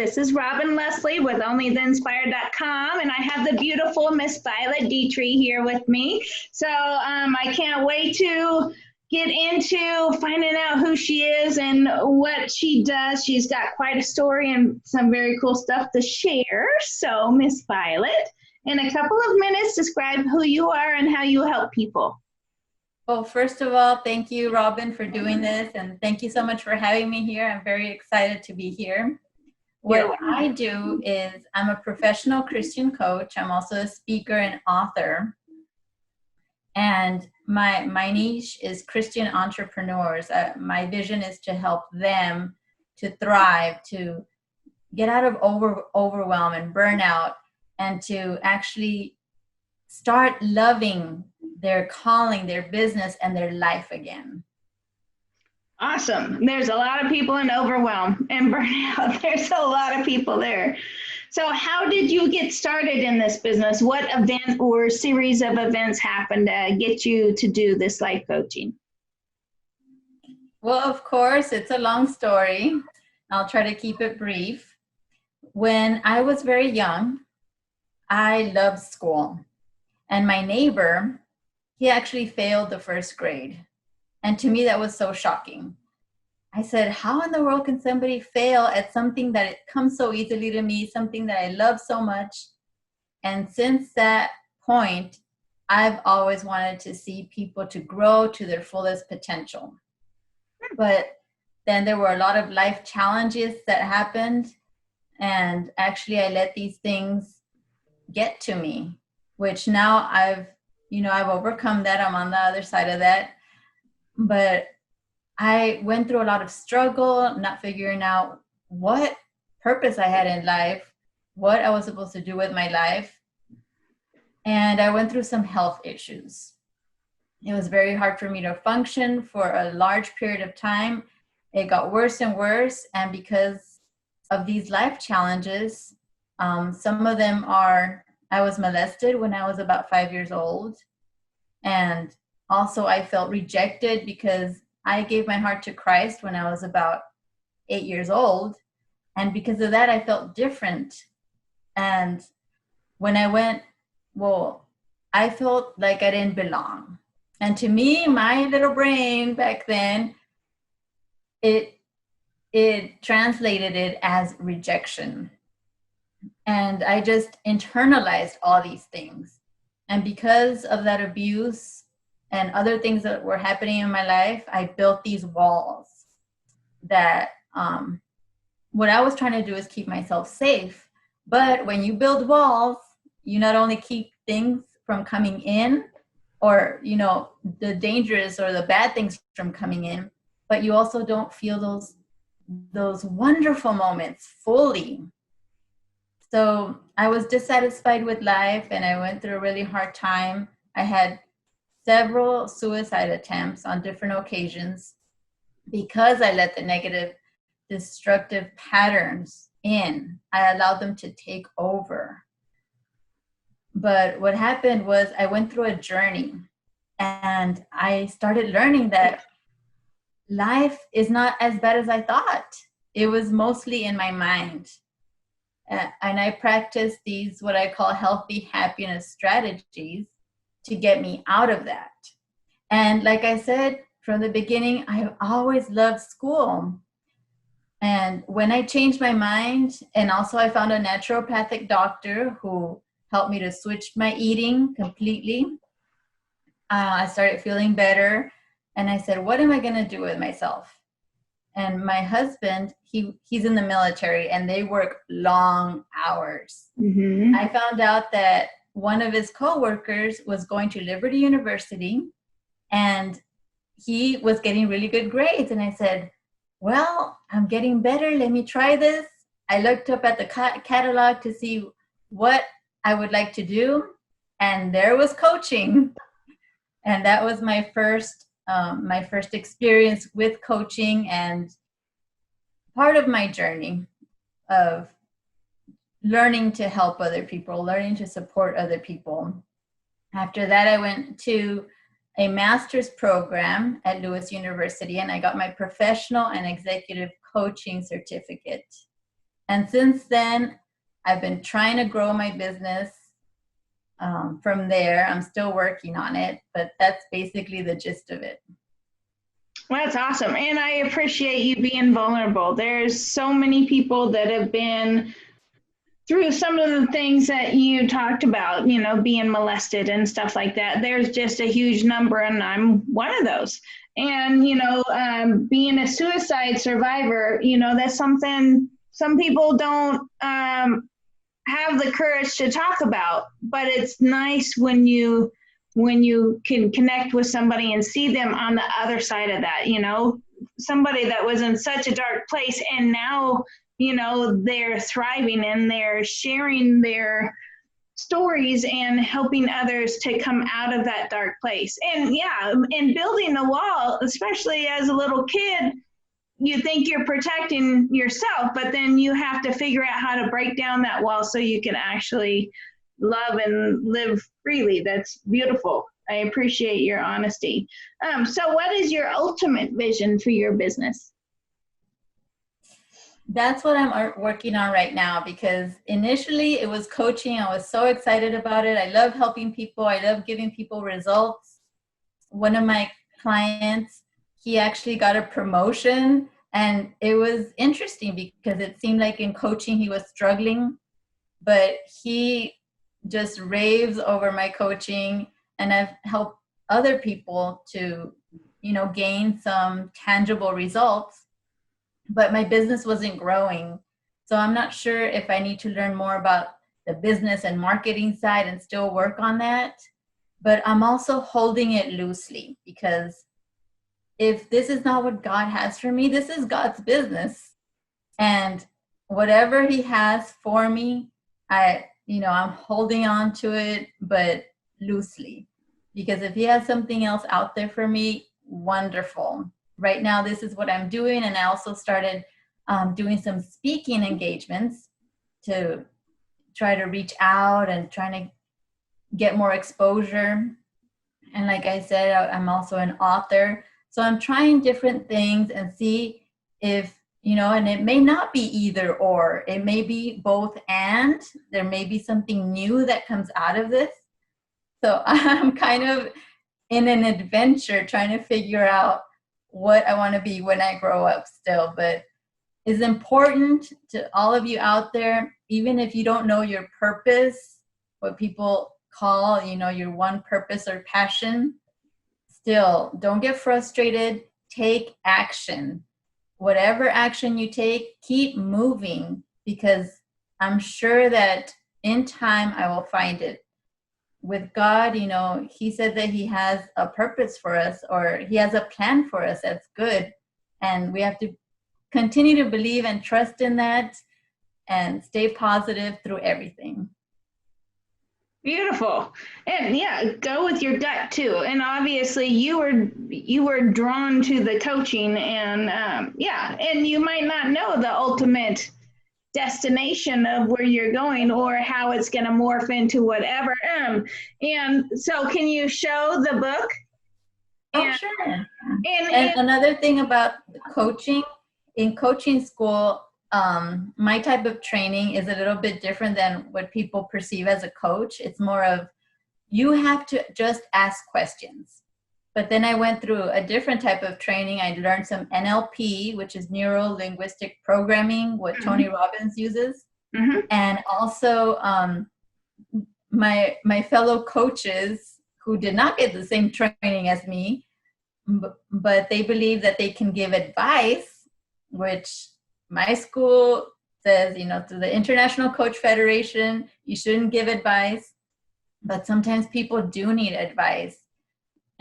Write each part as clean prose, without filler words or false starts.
This is Robyn Leslie with onlytheinspired.com, and I have the beautiful Miss Violet Detre here with me. So I can't wait to get into finding out who she is and what she does. She's got quite a story and some very cool stuff to share. So, Miss Violet, in a couple of minutes, describe who you are and how you help people. Well, first of all, thank you, Robyn, for doing this, and thank you so much for having me here. I'm very excited to be here. What I do is I'm a professional Christian coach. I'm also a speaker and author. And my niche is Christian entrepreneurs. My vision is to help them to thrive, to get out of overwhelm and burnout, and to actually start loving their calling, their business, and their life again. Awesome. There's a lot of people in overwhelm and burnout. There's a lot of people there. So how did you get started in this business? What event or series of events happened to get you to do this life coaching? Well, of course, it's a long story. I'll try to keep it brief. When I was very young, I loved school. And my neighbor, he actually failed the first grade. And to me, that was so shocking. I said, how in the world can somebody fail at something that it comes so easily to me, something that I love so much? And since that point, I've always wanted to see people to grow to their fullest potential. But then there were a lot of life challenges that happened. And actually, I let these things get to me, which now I've overcome that. I'm on the other side of that. But I went through a lot of struggle, not figuring out what purpose I had in life, what I was supposed to do with my life. And I went through some health issues. It was very hard for me to function for a large period of time. It got worse and worse. And because of these life challenges, some of them are, I was molested when I was about 5 years old. And also I felt rejected because I gave my heart to Christ when I was about 8 years old. And because of that, I felt different. And when I went, I felt like I didn't belong. And to me, my little brain back then, it translated it as rejection. And I just internalized all these things. And because of that abuse and other things that were happening in my life, I built these walls that what I was trying to do is keep myself safe. But when you build walls, you not only keep things from coming in or, the dangerous or the bad things from coming in, but you also don't feel those wonderful moments fully. So I was dissatisfied with life and I went through a really hard time. I had several suicide attempts on different occasions because I let the negative, destructive patterns in. I allowed them to take over. But what happened was I went through a journey and I started learning that life is not as bad as I thought. It was mostly in my mind. And I practiced these, what I call healthy happiness strategies to get me out of that. And like I said, from the beginning, I always loved school. And when I changed my mind, and also I found a naturopathic doctor who helped me to switch my eating completely, I started feeling better. And I said, what am I going to do with myself? And my husband, he's in the military and they work long hours. Mm-hmm. I found out that one of his coworkers was going to Liberty University and he was getting really good grades. And I said, well, I'm getting better. Let me try this. I looked up at the catalog to see what I would like to do. And there was coaching. And that was my first experience with coaching and part of my journey of learning to help other people, learning to support other people. After that, I went to a master's program at Lewis University and I got my professional and executive coaching certificate. And since then, I've been trying to grow my business. From there, I'm still working on it, but that's basically the gist of it. Well, that's awesome. And I appreciate you being vulnerable. There's so many people that have been through some of the things that you talked about, you know, being molested and stuff like that. There's just a huge number, and I'm one of those. And, you know, being a suicide survivor, you know, that's something some people don't have the courage to talk about, but it's nice when you can connect with somebody and see them on the other side of that, you know, somebody that was in such a dark place and now, you know, they're thriving and they're sharing their stories and helping others to come out of that dark place. And yeah, and building the wall, especially as a little kid, you think you're protecting yourself, but then you have to figure out how to break down that wall so you can actually love and live freely. That's beautiful. I appreciate your honesty. So what is your ultimate vision for your business? That's what I'm working on right now, because initially it was coaching. I was so excited about it. I love helping people. I love giving people results. One of my clients, he actually got a promotion, and it was interesting because it seemed like in coaching he was struggling, but he just raves over my coaching, and I've helped other people to, you know, gain some tangible results, but my business wasn't growing. So I'm not sure if I need to learn more about the business and marketing side and still work on that. But I'm also holding it loosely, because if this is not what God has for me, this is God's business. And whatever he has for me, I'm holding on to it, but loosely. Because if he has something else out there for me, wonderful. Right now, this is what I'm doing. And I also started doing some speaking engagements to try to reach out and trying to get more exposure. And like I said, I'm also an author. So I'm trying different things and see if, you know, and it may not be either or, it may be both, and there may be something new that comes out of this. So I'm kind of in an adventure trying to figure out what I want to be when I grow up still. But it's important to all of you out there, even if you don't know your purpose, what people call, you know, your one purpose or passion, still don't get frustrated. Take action. Whatever action you take, keep moving, because I'm sure that in time I will find it. With God, you know, he said that he has a purpose for us, or he has a plan for us that's good. And we have to continue to believe and trust in that and stay positive through everything. Beautiful. And yeah, go with your gut too. And obviously you were drawn to the coaching, and and you might not know the ultimate destination of where you're going or how it's going to morph into whatever. And so can you show the book? Oh, sure. And another thing about coaching, in coaching school, my type of training is a little bit different than what people perceive as a coach. It's more of, you have to just ask questions. But then I went through a different type of training. I learned some NLP, which is neuro-linguistic programming, what Tony Robbins uses. And also my fellow coaches who did not get the same training as me, but they believe that they can give advice, which my school says, you know, through the International Coach Federation, you shouldn't give advice, but sometimes people do need advice.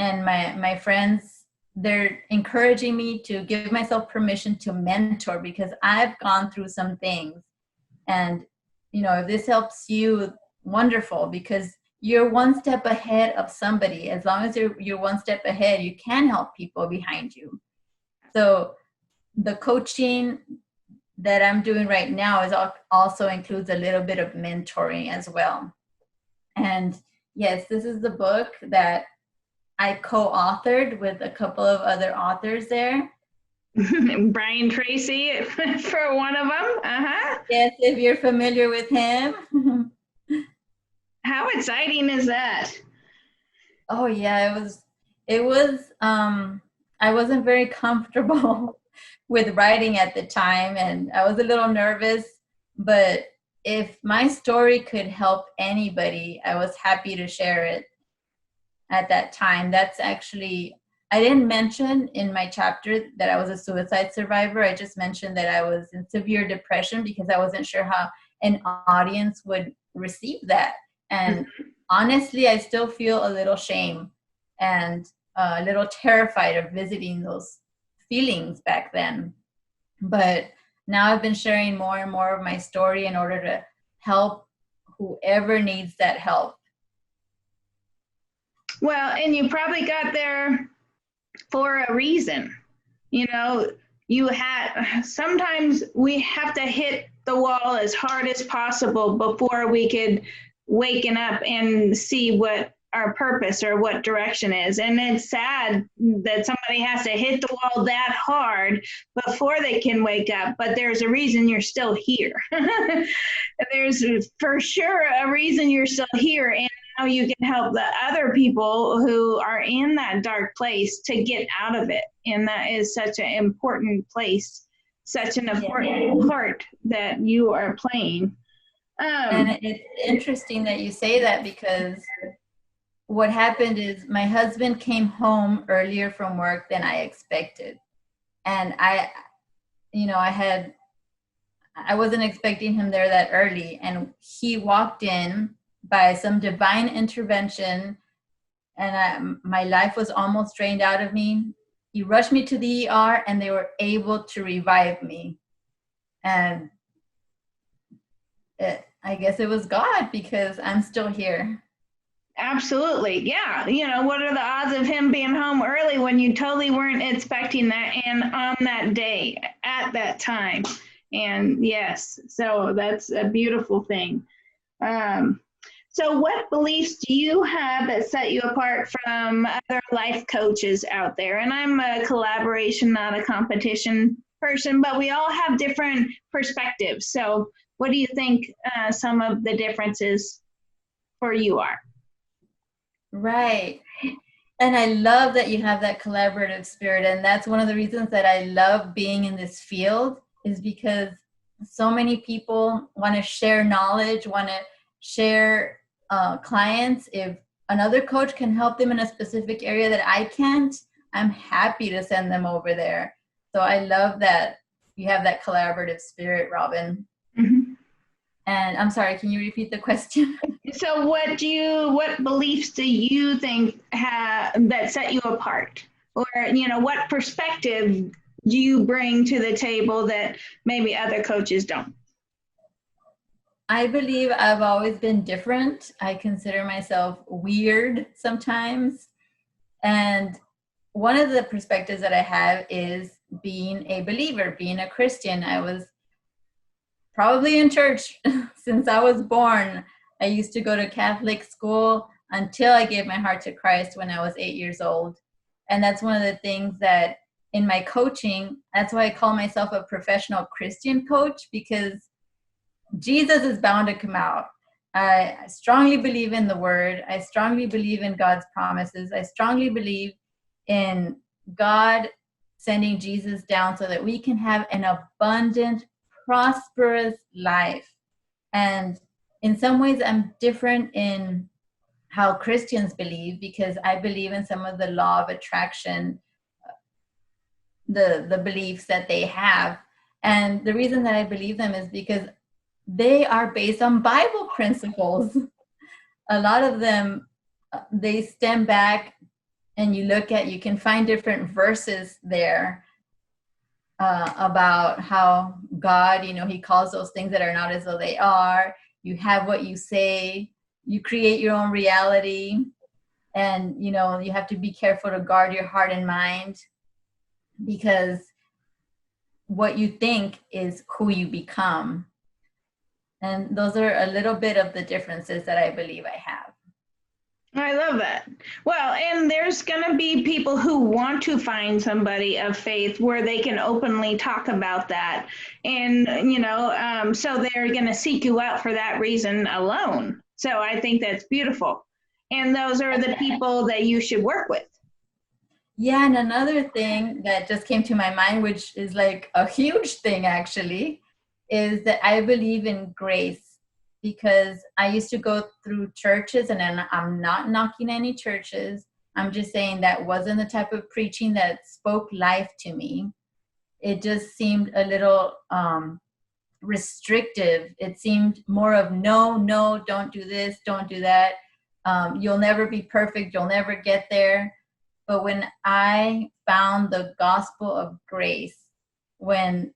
And my friends, they're encouraging me to give myself permission to mentor, because I've gone through some things. And, you know, if this helps you, wonderful, because you're one step ahead of somebody. As long as you're one step ahead, you can help people behind you. So the coaching that I'm doing right now is also includes a little bit of mentoring as well. And yes, this is the book that I co-authored with a couple of other authors there. Brian Tracy for one of them. Uh-huh. Yes, if you're familiar with him. How exciting is that? Oh yeah, it was I wasn't very comfortable with writing at the time, and I was a little nervous, but if my story could help anybody, I was happy to share it at that time. That's actually, I didn't mention in my chapter that I was a suicide survivor. I just mentioned that I was in severe depression because I wasn't sure how an audience would receive that. And honestly, I still feel a little shame and a little terrified of visiting those feelings back then. But now I've been sharing more and more of my story in order to help whoever needs that help. Well, and you probably got there for a reason. You know, sometimes we have to hit the wall as hard as possible before we could waken up and see what our purpose or what direction is. And it's sad that somebody has to hit the wall that hard before they can wake up, but there's a reason you're still here. There's for sure a reason you're still here, and how you can help the other people who are in that dark place to get out of it. And that is such an important place, such an important part that you are playing. And it's interesting that you say that, because what happened is my husband came home earlier from work than I expected. And I wasn't expecting him there that early. And he walked in by some divine intervention, and my life was almost drained out of me. He rushed me to the ER, and they were able to revive me. And I guess it was God, because I'm still here. Absolutely. Yeah. What are the odds of him being home early when you totally weren't expecting that, and on that day at that time? And yes, so that's a beautiful thing. So what beliefs do you have that set you apart from other life coaches out there? And I'm a collaboration, not a competition person, but we all have different perspectives. So what do you think some of the differences for you are? Right. And I love that you have that collaborative spirit. And that's one of the reasons that I love being in this field, is because so many people want to share knowledge, want to share clients. If another coach can help them in a specific area that I can't, I'm happy to send them over there. So I love that you have that collaborative spirit, Robyn. Mm-hmm. And I'm sorry, can you repeat the question? So what beliefs do you think that set you apart? Or, what perspective do you bring to the table that maybe other coaches don't? I believe I've always been different. I consider myself weird sometimes. And one of the perspectives that I have is being a believer, being a Christian. I was probably in church since I was born. I used to go to Catholic school until I gave my heart to Christ when I was 8 years old. And that's one of the things that in my coaching, that's why I call myself a professional Christian coach, because Jesus is bound to come out. I strongly believe in the word. I strongly believe in God's promises. I strongly believe in God sending Jesus down so that we can have an abundant, prosperous life. And in some ways, I'm different in how Christians believe, because I believe in some of the law of attraction, the beliefs that they have. And the reason that I believe them is because they are based on Bible principles. A lot of them, they stem back, and you can find different verses there about how God, he calls those things that are not as though they are. You have what you say, you create your own reality, and you have to be careful to guard your heart and mind, because what you think is who you become. And those are a little bit of the differences that I believe I have. I love that. Well, and there's going to be people who want to find somebody of faith where they can openly talk about that. And, so they're going to seek you out for that reason alone. So I think that's beautiful. And those are the people that you should work with. Yeah, and another thing that just came to my mind, which is like a huge thing actually, is that I believe in grace, because I used to go through churches, and then I'm not knocking any churches. I'm just saying that wasn't the type of preaching that spoke life to me. It just seemed a little restrictive. It seemed more of no, don't do this, don't do that. You'll never be perfect. You'll never get there. But when I found the gospel of grace, when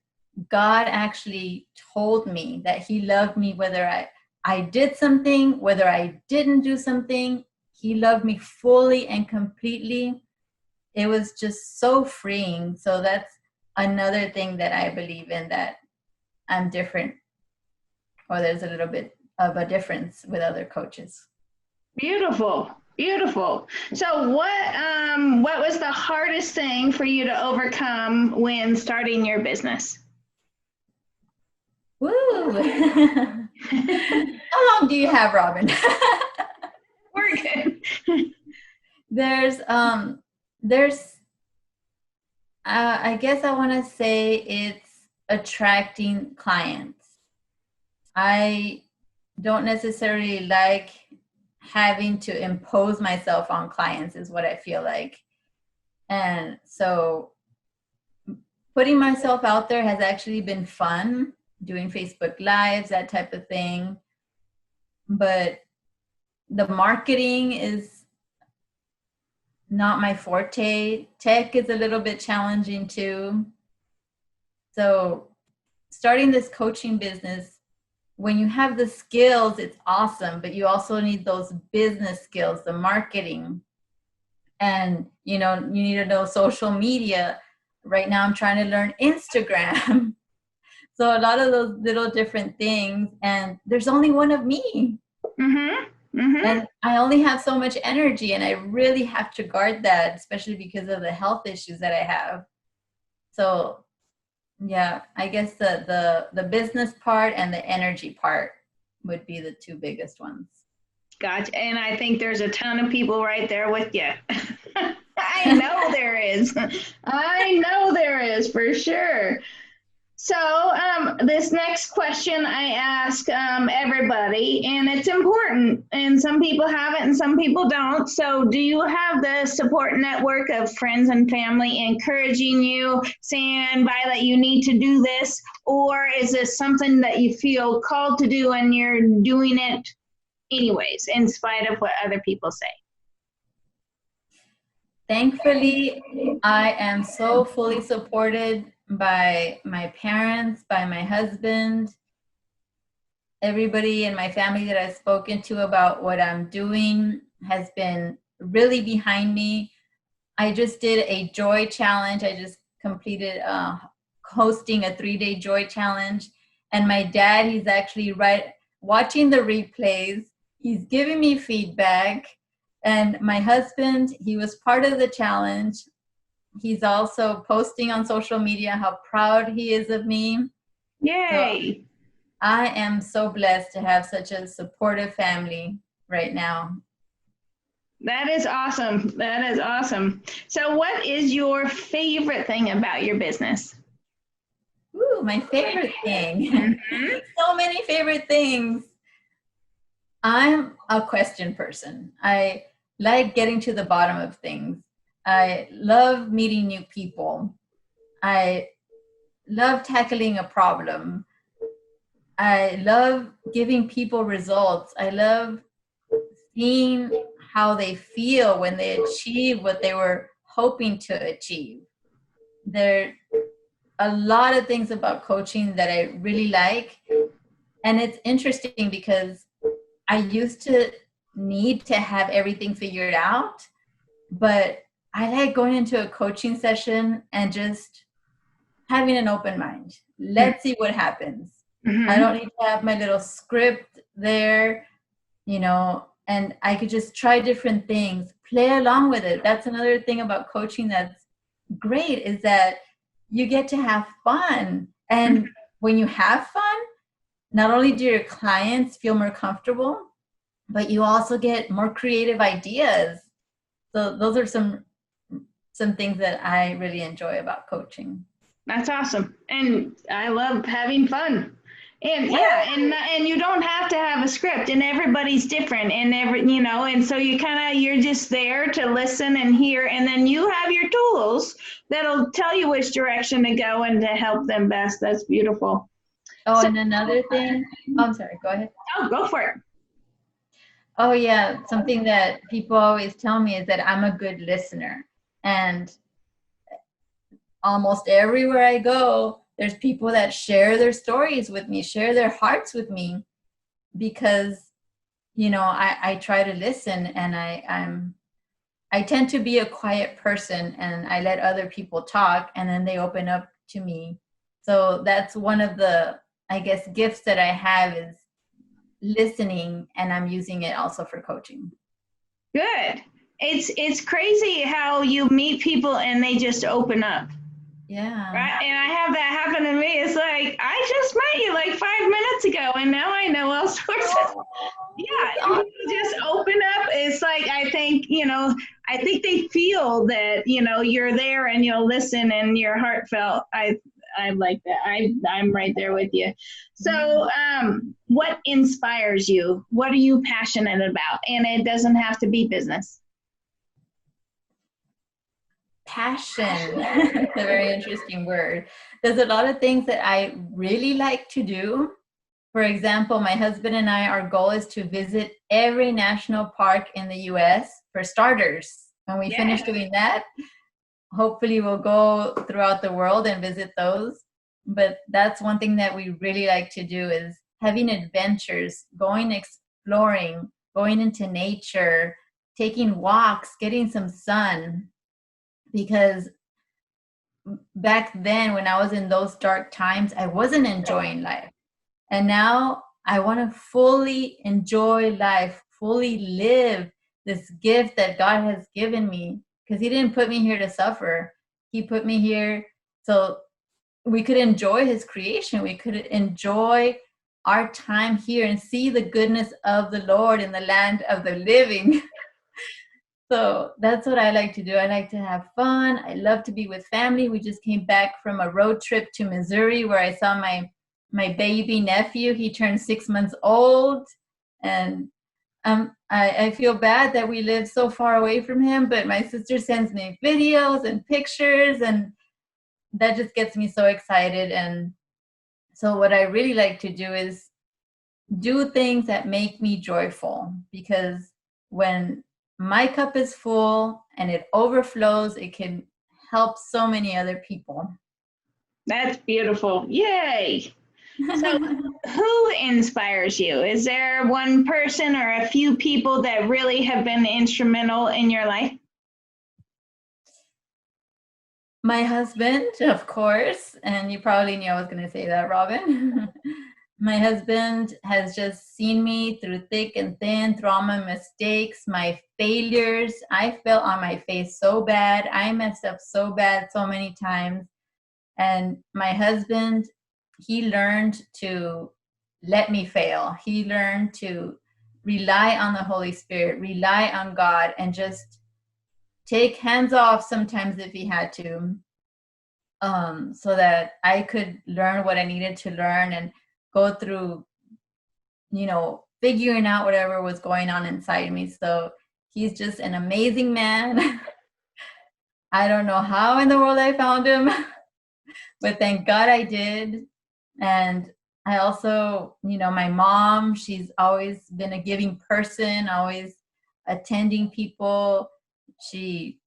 God actually told me that he loved me, whether I did something, whether I didn't do something, he loved me fully and completely. It was just so freeing. So that's another thing that I believe in, that I'm different, or there's a little bit of a difference with other coaches. Beautiful. Beautiful. So what was the hardest thing for you to overcome when starting your business? Woo! How long do you have, Robyn? We're good. There's I guess I want to say it's attracting clients. I don't necessarily like having to impose myself on clients, is what I feel like. And so putting myself out there has actually been fun, doing Facebook Lives, that type of thing. But the marketing is not my forte. Tech is a little bit challenging too. So starting this coaching business, when you have the skills, it's awesome, but you also need those business skills, the marketing. And, you need to know social media. Right now I'm trying to learn Instagram. So a lot of those little different things, and there's only one of me. Mm-hmm. Mm-hmm. And I only have so much energy, and I really have to guard that, especially because of the health issues that I have. So yeah, I guess the business part and the energy part would be the two biggest ones. Gotcha. And I think there's a ton of people right there with you. I know there is. I know there is for sure. So this next question I ask everybody, and it's important, and some people have it and some people don't. So do you have the support network of friends and family encouraging you, saying, Violet, you need to do this? Or is this something that you feel called to do and you're doing it anyways, in spite of what other people say? Thankfully, I am so fully supported by my parents, by my husband, everybody in my family that I've spoken to about what I'm doing has been really behind me. I just did a joy challenge. I just completed hosting a 3-day joy challenge. And my dad, he's actually watching the replays. He's giving me feedback. And my husband, he was part of the challenge. He's also posting on social media how proud he is of me. Yay! So I am so blessed to have such a supportive family right now. That is awesome. That is awesome. So what is your favorite thing about your business? Ooh, my favorite thing. Mm-hmm. So many favorite things. I'm a question person. I like getting to the bottom of things. I love meeting new people. I love tackling a problem. I love giving people results. I love seeing how they feel when they achieve what they were hoping to achieve. There are a lot of things about coaching that I really like. And it's interesting because I used to need to have everything figured out, but I like going into a coaching session and just having an open mind. Let's see what happens. Mm-hmm. I don't need to have my little script there. and I could just try different things, play along with it. That's another thing about coaching that's great, is that you get to have fun. And when you have fun, not only do your clients feel more comfortable, but you also get more creative ideas. So those are some things that I really enjoy about coaching. That's awesome. And I love having fun. And yeah, and you don't have to have a script, and everybody's different, and and so you're just there to listen and hear, and then you have your tools that'll tell you which direction to go and to help them best. That's beautiful. Oh, and another thing, I'm sorry, go ahead. Oh, go for it. Oh yeah, something that people always tell me is that I'm a good listener. And almost everywhere I go, there's people that share their stories with me, share their hearts with me, because I try to listen, and I tend to be a quiet person, and I let other people talk, and then they open up to me. So that's one of the, I guess, gifts that I have, is listening, and I'm using it also for coaching. Good. It's crazy how you meet people and they just open up. Yeah. Right. And I have that happen to me. It's like, I just met you like 5 minutes ago, and now I know all sorts of, yeah, you just open up. It's like, I think they feel that, you're there and you'll listen and you're heartfelt. I like that. I'm right there with you. So what inspires you? What are you passionate about? And it doesn't have to be business. Passion. That's a very interesting word. There's a lot of things that I really like to do. For example, my husband and I, our goal is to visit every national park in the US, for starters. When we finish doing that, hopefully we'll go throughout the world and visit those. But that's one thing that we really like to do, is having adventures, going exploring, going into nature, taking walks, getting some sun. Because back then, when I was in those dark times, I wasn't enjoying life. And now I want to fully enjoy life, fully live this gift that God has given me, because He didn't put me here to suffer. He put me here so we could enjoy His creation. We could enjoy our time here and see the goodness of the Lord in the land of the living. So that's what I like to do. I like to have fun. I love to be with family. We just came back from a road trip to Missouri, where I saw my baby nephew. He turned 6 months old, and I feel bad that we live so far away from him, but my sister sends me videos and pictures, and that just gets me so excited. And so what I really like to do is do things that make me joyful, because when my cup is full and it overflows, it can help so many other people. That's beautiful. Yay. So who inspires you? Is there one person or a few people that really have been instrumental in your life? My husband, of course, and you probably knew I was going to say that, Robyn. My husband has just seen me through thick and thin, through all my mistakes, my failures. I fell on my face so bad. I messed up so bad so many times. And my husband, he learned to let me fail. He learned to rely on the Holy Spirit, rely on God, and just take hands off sometimes if he had to, so that I could learn what I needed to learn and go through, figuring out whatever was going on inside me. So he's just an amazing man. I don't know how in the world I found him, but thank God I did. And I also, my mom, she's always been a giving person, always attending people. She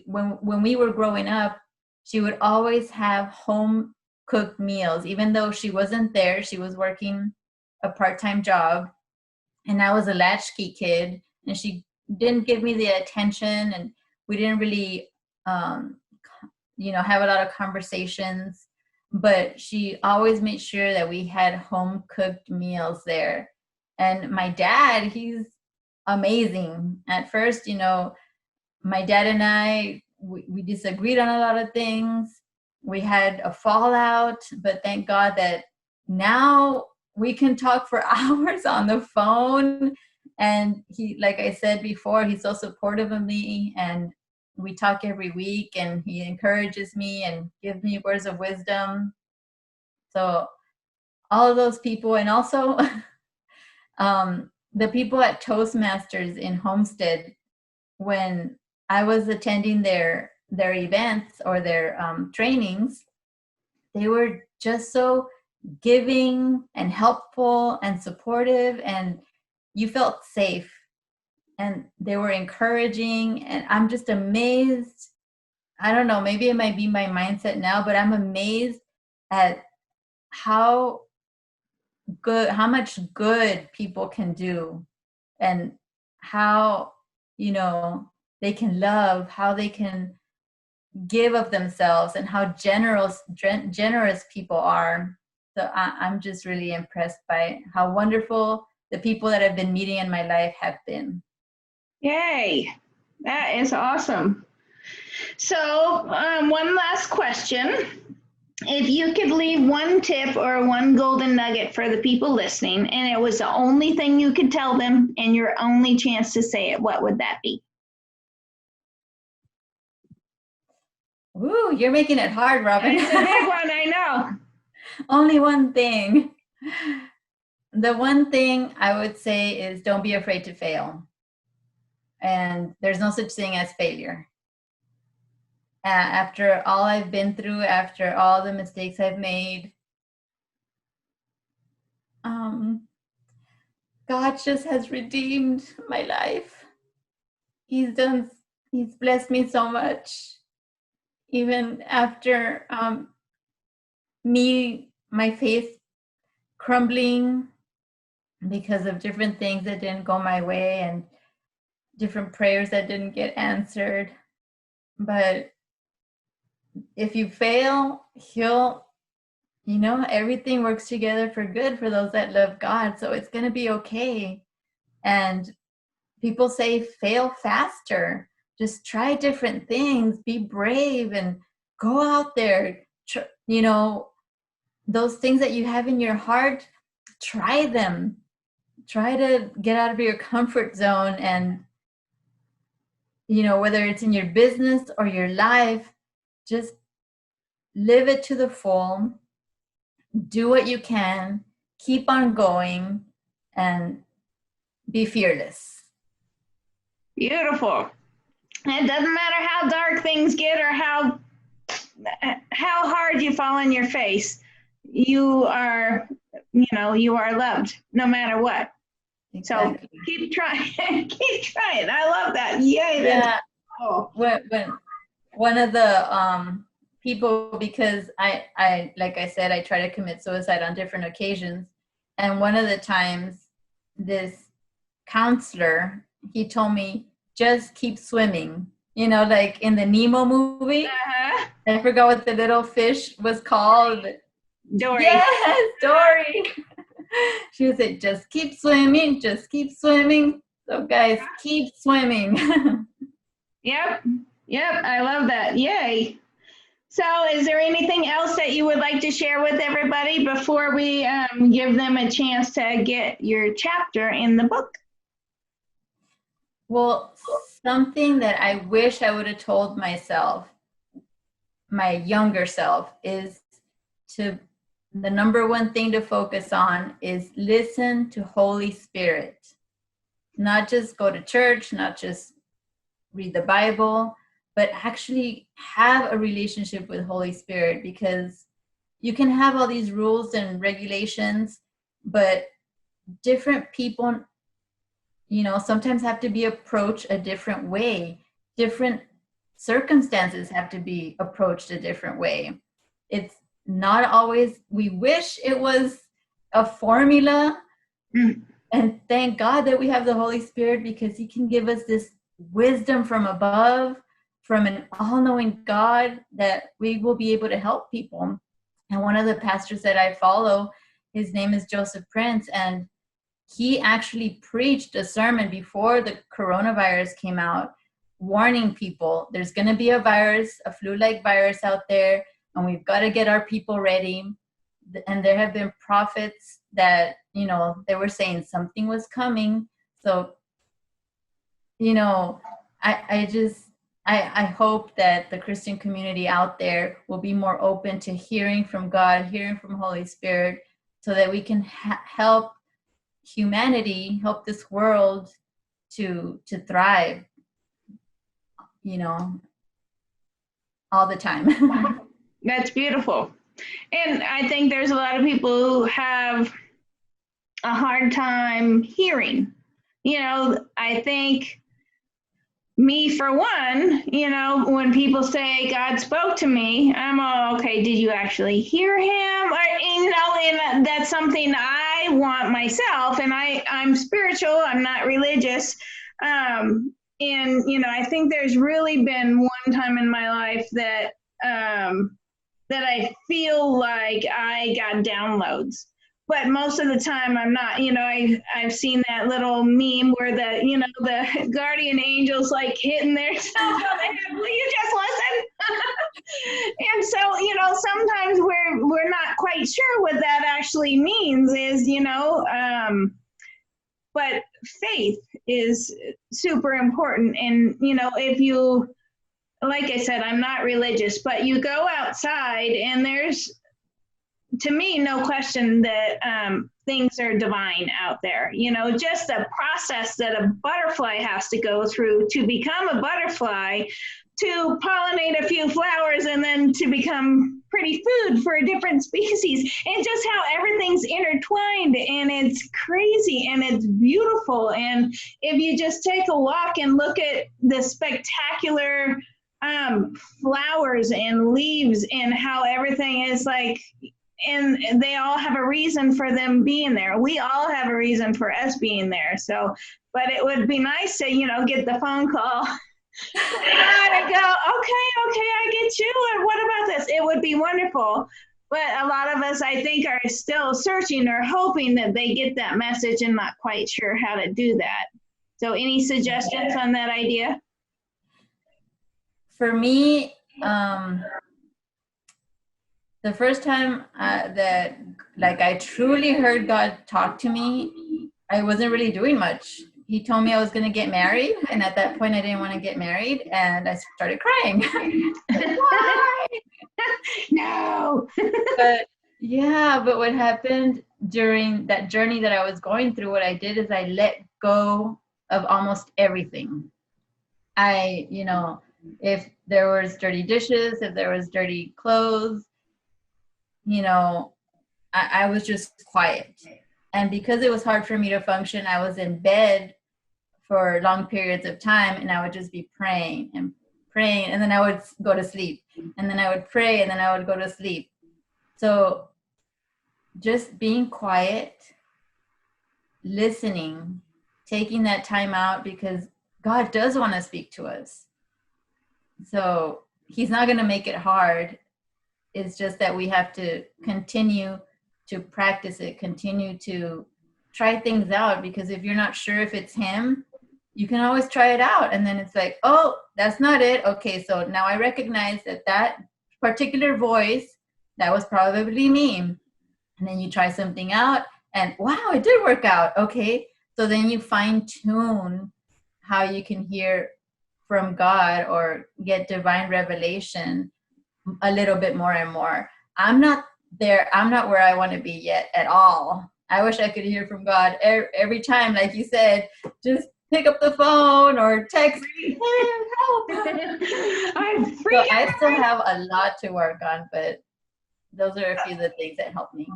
when we were growing up, she would always have home cooked meals, even though she wasn't there. She was working a part-time job, and I was a latchkey kid, and she didn't give me the attention, and we didn't really have a lot of conversations, but she always made sure that we had home cooked meals there. And my dad, he's amazing. At first, my dad and I, we disagreed on a lot of things. We had a fallout, but thank God that now we can talk for hours on the phone. And he, like I said before, he's so supportive of me, and we talk every week, and he encourages me and gives me words of wisdom. So all of those people, and also the people at Toastmasters in Homestead, when I was attending their events or their trainings, they were just so giving and helpful and supportive, and you felt safe, and they were encouraging, and I'm just amazed. I don't know, maybe it might be my mindset now, but I'm amazed at how much good people can do, and how they can love, how they can give of themselves, and how generous people are. So I'm just really impressed by how wonderful the people that I've been meeting in my life have been. Yay, that is awesome. So one last question. If you could leave one tip or one golden nugget for the people listening, and it was the only thing you could tell them and your only chance to say it, what would that be? Ooh, you're making it hard, Robyn. It's a big one, I know. Only one thing. The one thing I would say is don't be afraid to fail. And there's no such thing as failure. After all I've been through, after all the mistakes I've made, God just has redeemed my life. He's blessed me so much. Even after my faith crumbling because of different things that didn't go my way and different prayers that didn't get answered. But if you fail, everything works together for good for those that love God. So it's going to be okay. And people say fail faster. Just try different things. Be brave and go out there. Those things that you have in your heart, try them. Try to get out of your comfort zone, and whether it's in your business or your life, just live it to the full. Do what you can. Keep on going, and be fearless. Beautiful. It doesn't matter how dark things get or how hard you fall on your face. You are loved no matter what. Exactly. So keep trying. Keep trying. I love that. Yay. Yeah. When one of the people, because I like I said, I try to commit suicide on different occasions, and one of the times this counselor, he told me, just keep swimming, like in the Nemo movie. Uh-huh. I forgot what the little fish was called. Dory. Yes, Dory. She would say, just keep swimming, just keep swimming. So guys, keep swimming. Yep, I love that. Yay. So is there anything else that you would like to share with everybody before we give them a chance to get your chapter in the book? Well, something that I wish I would have told myself, my younger self, is the number one thing to focus on is listen to Holy Spirit. Not just go to church, not just read the Bible, but actually have a relationship with Holy Spirit, because you can have all these rules and regulations, but different people, sometimes have to be approached a different way. Different circumstances have to be approached a different way. It's not always, we wish it was a formula. And thank God that we have the Holy Spirit, because he can give us this wisdom from above, from an all-knowing God, that we will be able to help people. And one of the pastors that I follow, his name is Joseph Prince, and he actually preached a sermon before the coronavirus came out, warning people there's going to be a virus, a flu-like virus out there, and we've got to get our people ready. And there have been prophets that, you know, they were saying something was coming. So, you know, I hope that the Christian community out there will be more open to hearing from God, hearing from Holy Spirit, so that we can help humanity, help this world to thrive, you know, all the time. That's beautiful. And I think there's a lot of people who have a hard time hearing. You know, I think me for one, you know, when people say God spoke to me, I'm all, okay, did you actually hear him? Or, you know, and that's something I want myself, and I'm spiritual, I'm not religious. And, you know, I think there's really been one time in my life that that I feel like I got downloads. But most of the time I'm not. You know, I've seen that little meme where the, you know, the guardian angels like hitting their cell phone. Will you just listen? And so, you know, sometimes we're not quite sure what that actually means is, you know, but faith is super important. And, you know, if you, like I said, I'm not religious, but you go outside and there's, to me, no question that things are divine out there. You know, just the process that a butterfly has to go through to become a butterfly, to pollinate a few flowers, and then to become pretty food for a different species, and just how everything's intertwined, and it's crazy and it's beautiful. And if you just take a walk and look at the spectacular flowers and leaves and how everything is like, and they all have a reason for them being there. We all have a reason for us being there. So, but it would be nice to, you know, get the phone call and go, okay, I get you. And what about this? It would be wonderful. But a lot of us, I think, are still searching or hoping that they get that message and not quite sure how to do that. So any suggestions on that idea? For me, the first time that like I truly heard God talk to me, I wasn't really doing much. He told me I was going to get married, and at that point I didn't want to get married, and I started crying. Why? No. But what happened during that journey that I was going through, what I did is I let go of almost everything. You know, if there was dirty dishes, if there was dirty clothes, you know, I was just quiet. And because it was hard for me to function, I was in bed for long periods of time, and I would just be praying, and then I would go to sleep, and then I would pray, and then I would go to sleep. So just being quiet, listening, taking that time out, because God does want to speak to us. So he's not going to make it hard. It's just that we have to continue to practice it, continue to try things out, because if you're not sure if it's him, you can always try it out. And then it's like, oh, that's not it. Okay, so now I recognize that particular voice, that was probably me. And then you try something out, and wow, it did work out. Okay, so then you fine tune how you can hear from God or get divine revelation a little bit more and more. I'm not there. I'm not where I want to be yet at all. I wish I could hear from God every time, like you said, just pick up the phone or text, hey, help. I'm so I still have a lot to work on, but those are a few of the things that help me.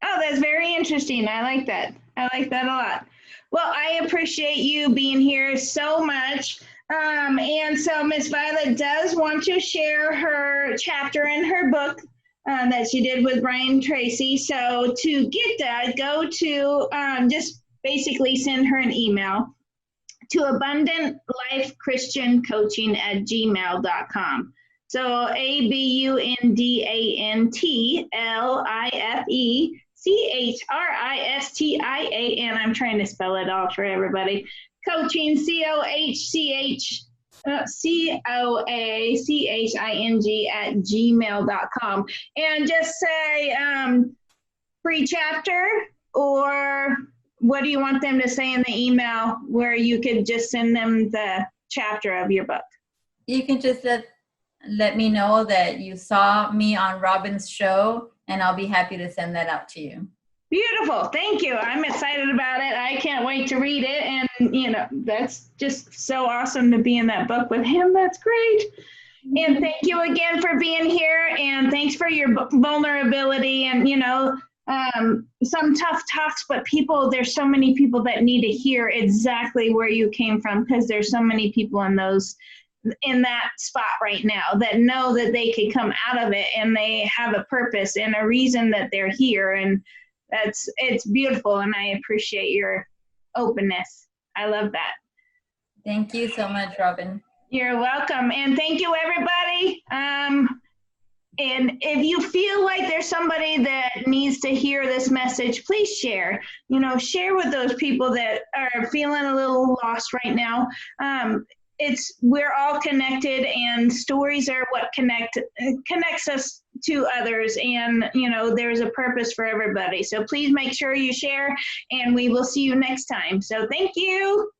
Oh, that's very interesting. I like that. I like that a lot. Well, I appreciate you being here so much. And so Miss Violet does want to share her chapter in her book that she did with Brian Tracy. So to get that, go to just basically send her an email to abundantlifechristiancoaching@gmail.com. So CHRISTIAN. I'm trying to spell it all for everybody. Coaching, COACHing @gmail.com. And just say free chapter, or what do you want them to say in the email where you could just send them the chapter of your book? You can just let me know that you saw me on Robyn's show, and I'll be happy to send that out to you. Beautiful. Thank you. I'm excited about it. I can't wait to read it. And, you know, that's just so awesome to be in that book with him. That's great. And thank you again for being here. And thanks for your vulnerability and, you know, some tough talks, but there's so many people that need to hear exactly where you came from, because there's so many people in that spot right now that know that they could come out of it and they have a purpose and a reason that they're here. And it's beautiful, and I appreciate your openness. I love that. Thank you so much, Robyn. You're welcome. And thank you, everybody. And if you feel like there's somebody that needs to hear this message, please share. You know, share with those people that are feeling a little lost right now. We're all connected, and stories are what connects us to others, and you know, there's a purpose for everybody. So please make sure you share, and we will see you next time. So thank you.